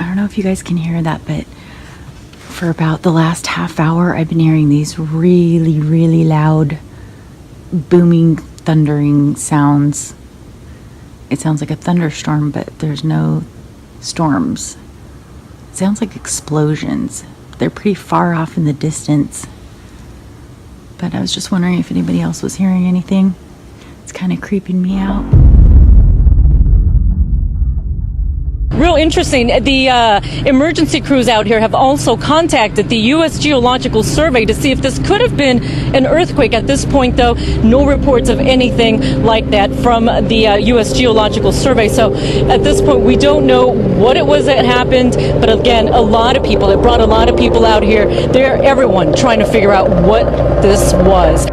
I don't know if you guys can hear that, but for about the last half hour, I've been hearing these really, really loud, booming, thundering sounds. It sounds like a thunderstorm, but there's no storms. It sounds like explosions. They're pretty far off in the distance. But I was just wondering if anybody else was hearing anything. It's kind of creeping me out. Real interesting. The emergency crews out here have also contacted the U.S. Geological Survey to see if this could have been an earthquake. At this point, though, no reports of anything like that from the U.S. Geological Survey. So at this point, we don't know what it was that happened. But again, a lot of people, it brought a lot of people out here. Everyone trying to figure out what this was.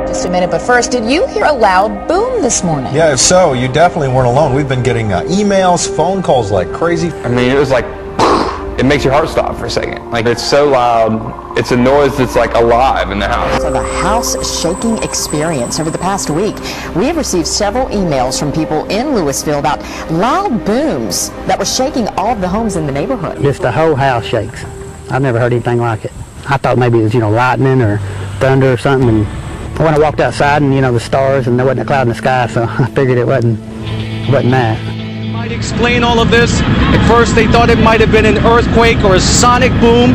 Just a minute, but first, did you hear a loud boom this morning? Yeah, if so, you definitely weren't alone. We've been getting emails, phone calls like crazy. I mean, it was like, it makes your heart stop for a second. Like, it's so loud. It's a noise that's like alive in the house. So the house shaking experience over the past week. We have received several emails from people in Louisville about loud booms that were shaking all of the homes in the neighborhood. Just the whole house shakes. I've never heard anything like it. I thought maybe it was, lightning or thunder or something. And when I walked outside and, the stars, and there wasn't a cloud in the sky, so I figured it wasn't that. Might explain all of this. At first they thought it might have been an earthquake or a sonic boom.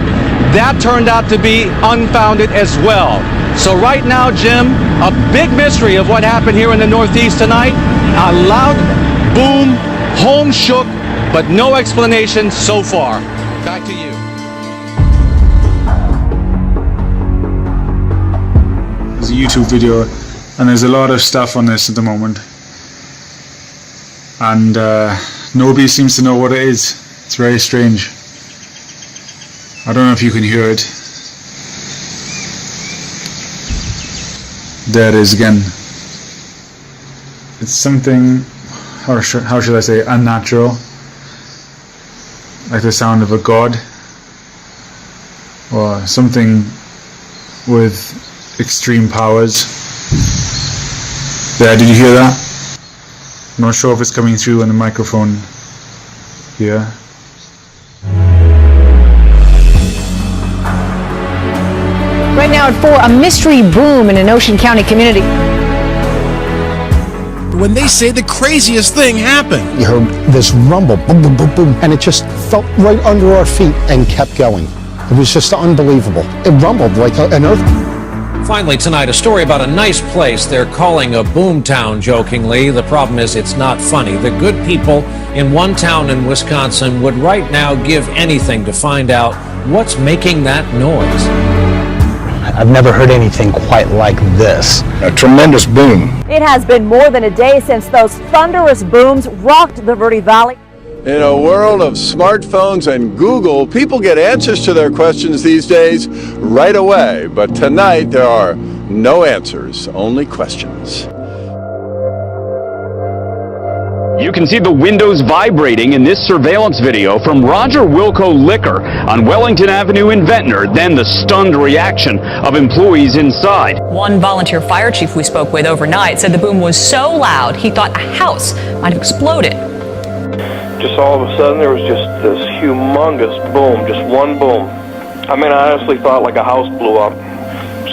That turned out to be unfounded as well. So right now, Jim, a big mystery of what happened here in the Northeast tonight. A loud boom, home shook, but no explanation so far. Back to you. There's a YouTube video, and there's a lot of stuff on this at the moment. And nobody seems to know what it is. It's very strange. I don't know if you can hear it. There it is again. It's something, how should I say, unnatural. Like the sound of a god. Or something with extreme powers. There, did you hear that? I'm not sure if it's coming through on the microphone here. Right now at 4, a mystery boom in an Ocean County community. When they say the craziest thing happened. You heard this rumble, boom, boom, boom, boom, and it just felt right under our feet and kept going. It was just unbelievable. It rumbled like an earthquake. Finally tonight, a story about a nice place they're calling a boom town, jokingly. The problem is it's not funny. The good people in one town in Wisconsin would right now give anything to find out what's making that noise. I've never heard anything quite like this. A tremendous boom. It has been more than a day since those thunderous booms rocked the Verde Valley. In a world of smartphones and Google, people get answers to their questions these days right away. But tonight, there are no answers, only questions. You can see the windows vibrating in this surveillance video from Roger Wilco Liquor on Wellington Avenue in Ventnor, then the stunned reaction of employees inside. One volunteer fire chief we spoke with overnight said the boom was so loud he thought a house might have exploded. Just all of a sudden there was just this humongous boom, just one boom. I mean, I honestly thought like a house blew up.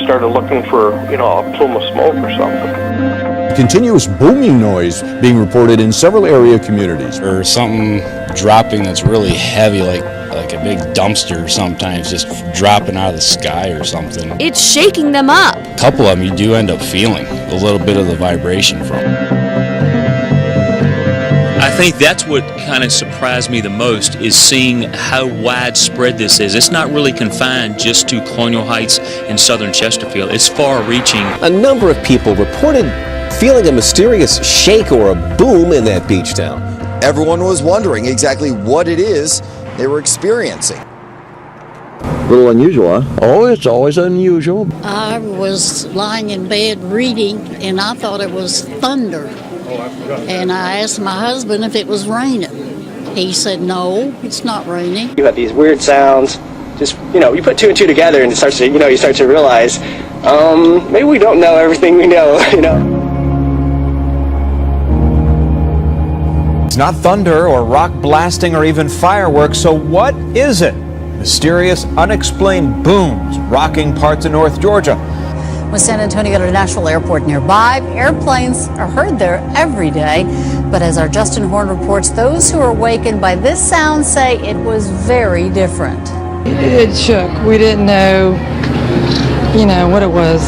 Started looking for, a plume of smoke or something. Continuous booming noise being reported in several area communities. Or something dropping that's really heavy, like a big dumpster sometimes just dropping out of the sky or something. It's shaking them up. A couple of them you do end up feeling a little bit of the vibration from. I think that's what kind of surprised me the most is seeing how widespread this is. It's not really confined just to Colonial Heights and southern Chesterfield. It's far-reaching. A number of people reported feeling a mysterious shake or a boom in that beach town. Everyone was wondering exactly what it is they were experiencing. A little unusual, huh? Oh, it's always unusual. I was lying in bed reading, and I thought it was thunder. And I asked my husband if it was raining. He said, no, it's not raining. You have these weird sounds. Just, you put two and two together and it starts to, you start to realize, maybe we don't know everything we know, It's not thunder or rock blasting or even fireworks, so what is it? Mysterious, unexplained booms rocking parts of North Georgia. With San Antonio International Airport nearby, airplanes are heard there every day. But as our Justin Horn reports, those who are awakened by this sound say it was very different. It shook. We didn't know, what it was.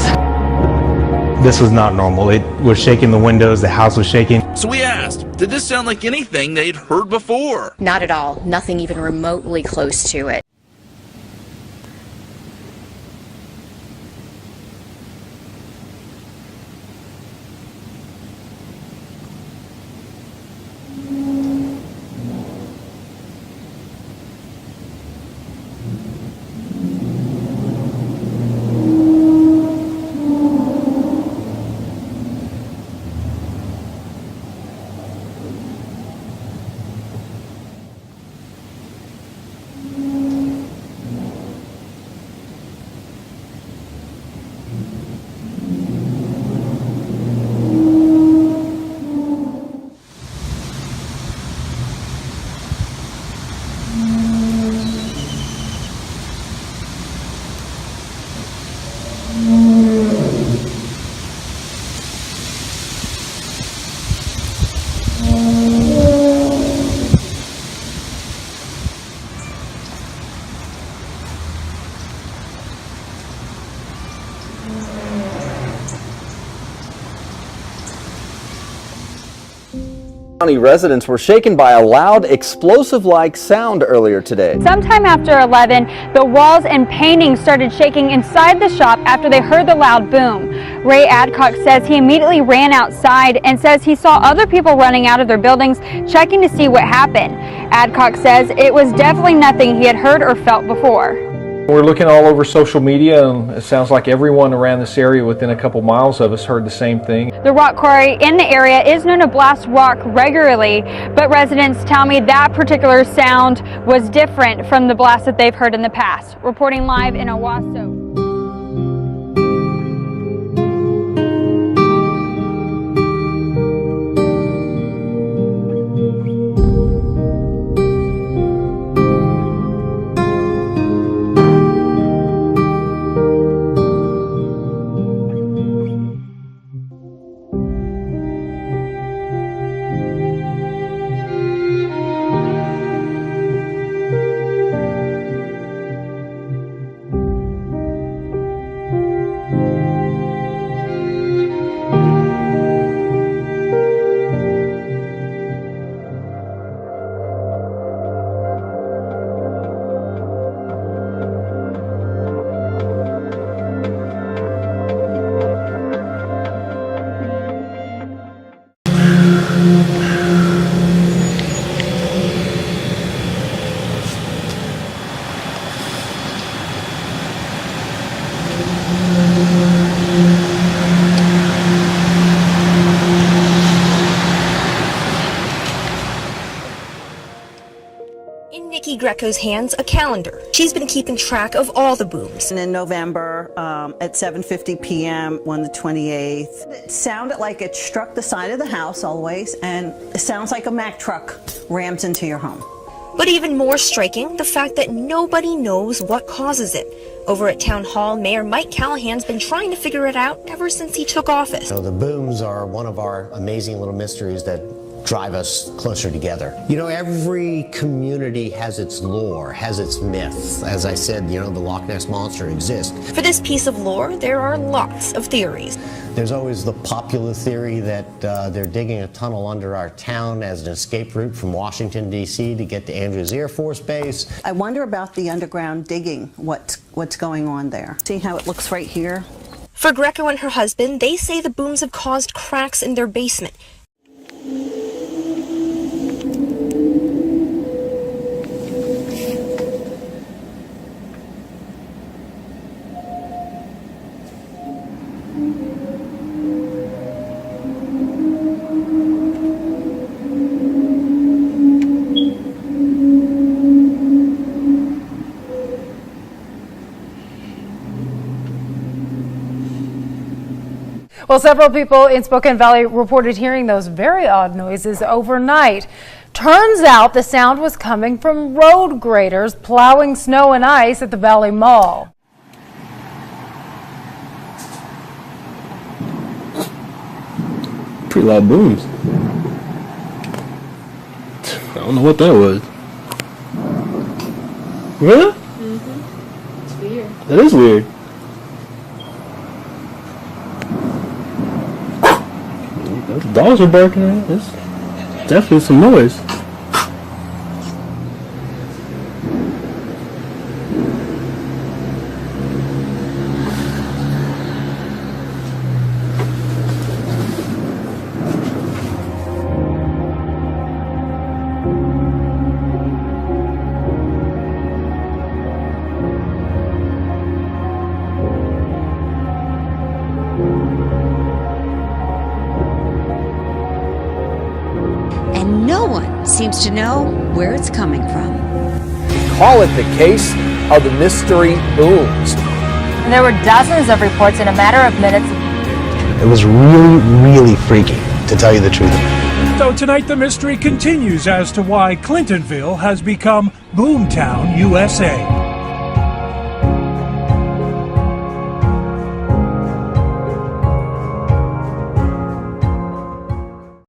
This was not normal. It was shaking the windows, the house was shaking. So we asked, did this sound like anything they'd heard before? Not at all. Nothing even remotely close to it. County residents were shaken by a loud, explosive-like sound earlier today. Sometime after 11, the walls and paintings started shaking inside the shop after they heard the loud boom. Ray Adcock says he immediately ran outside and says he saw other people running out of their buildings checking to see what happened. Adcock says it was definitely nothing he had heard or felt before. We're looking all over social media, and it sounds like everyone around this area within a couple miles of us heard the same thing. The rock quarry in the area is known to blast rock regularly, but residents tell me that particular sound was different from the blast that they've heard in the past. Reporting live in Owasso. Nikki Greco's hands a calendar. She's been keeping track of all the booms. And in November at 7:50 p.m. on the 28th, it sounded like it struck the side of the house always, and it sounds like a Mack truck rams into your home. But even more striking, the fact that nobody knows what causes it. Over at Town Hall, Mayor Mike Callahan's been trying to figure it out ever since he took office. So the booms are one of our amazing little mysteries that drive us closer together. You know, every community has its lore, has its myths. As I said, the Loch Ness Monster exists. For this piece of lore, there are lots of theories. There's always the popular theory that they're digging a tunnel under our town as an escape route from Washington, D.C. to get to Andrews Air Force Base. I wonder about the underground digging, what's going on there. See how it looks right here? For Greco and her husband, they say the booms have caused cracks in their basement. Well, several people in Spokane Valley reported hearing those very odd noises overnight. Turns out the sound was coming from road graders plowing snow and ice at the Valley Mall. Pretty loud booms. I don't know what that was. Really? Mm-hmm. It's weird. That is weird. Those dogs are barking. There's definitely some noise. And no one seems to know where it's coming from. Call it the case of the mystery booms. There were dozens of reports in a matter of minutes. It was really, really freaky, to tell you the truth. So tonight the mystery continues as to why Clintonville has become Boomtown, USA.